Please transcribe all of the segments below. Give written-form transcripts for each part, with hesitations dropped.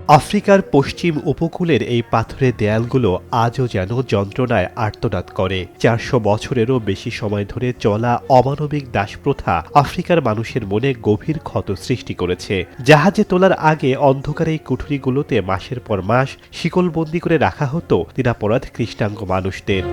আফ্রিকার পশ্চিম উপকূলের এই পাথুরে দেয়ালগুলো আজও যেন যন্ত্রণায় আর্তনাদ করে। ৪০০ বছরেরও বেশি সময় ধরে চলা অমানবিক দাসপ্রথা আফ্রিকার মানুষের মনে গভীর ক্ষত সৃষ্টি করেছে। জাহাজে তোলার আগে অন্ধকার এই কুঠুরিগুলোতে মাসের পর মাস শিকলবন্দি করে রাখা হতো নিরাপরাধ কৃষ্ণাঙ্গ মানুষদের।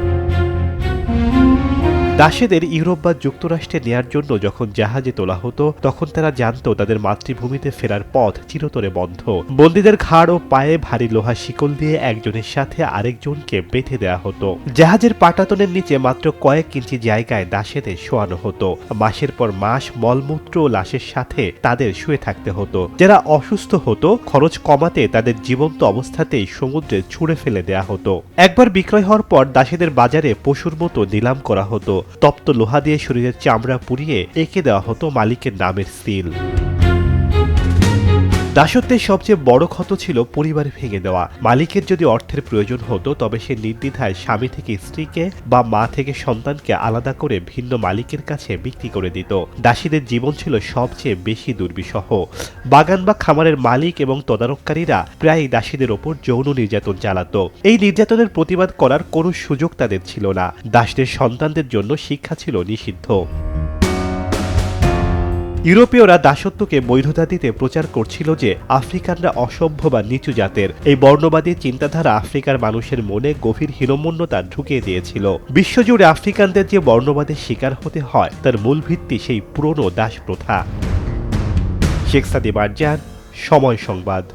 দাসীদের ইউরোপ বা যুক্তরাষ্ট্রে নেয়ার জন্য যখন জাহাজে তোলা হতো, তখন তারা জানত তাদের মাতৃভূমিতে ফেরার পথ চিরতরে বন্ধ। বন্দীদের ঘাড় ও পায়ে ভারী লোহা শিকল দিয়ে একজনের সাথে আরেকজনকে বেঁধে দেওয়া হতো। জাহাজের পাটাতনের নিচে মাত্র কয়েক ইঞ্চি জায়গায় দাসীদের শোয়ানো হতো। মাসের পর মাস মলমূত্র ও লাশের সাথে তাদের শুয়ে থাকতে হতো। যারা অসুস্থ হতো, খরচ কমাতে তাদের জীবন্ত অবস্থাতেই সমুদ্রে ছুঁড়ে ফেলে দেয়া হতো। একবার বিক্রয় হওয়ার পর দাসীদের বাজারে পশুর মতো নিলাম করা হতো। তপ্ত লোহা দিয়ে শরীরের চামড়া পুড়িয়ে এঁকে দেওয়া হতো মালিকের নামের সিল। দাসত্বের সবচেয়ে বড় ক্ষত ছিল পরিবার ভেঙে দেওয়া। মালিকের যদি অর্থের প্রয়োজন হতো, তবে সে নির্দ্বিধায় স্বামী থেকে স্ত্রীকে বা মা থেকে সন্তানকে আলাদা করে ভিন্ন মালিকের কাছে বিক্রি করে দিত। দাসীদের জীবন ছিল সবচেয়ে বেশি দুর্বিষহ। বাগান বা খামারের মালিক এবং তদারককারীরা প্রায়ই দাসীদের ওপর যৌন নির্যাতন চালাত। এই নির্যাতনের প্রতিবাদ করার কোনো সুযোগ তাদের ছিল না। দাসদের সন্তানদের জন্য শিক্ষা ছিল নিষিদ্ধ। ইউরোপীয়রা দাসত্বকে বৈধতা দিতে প্রচার করছিল যে আফ্রিকানরা অসভ্য বা নিচু জাতের। এই বর্ণবাদী চিন্তাধারা আফ্রিকার মানুষের মনে গভীর হীনমন্যতা ঢুকিয়ে দিয়েছিল। বিশ্বজুড়ে আফ্রিকানদের যে বর্ণবাদের শিকার হতে হয়, তার মূল ভিত্তি সেই পুরনো দাস প্রথা। শেখ সাদি মারজান, সময় সংবাদ।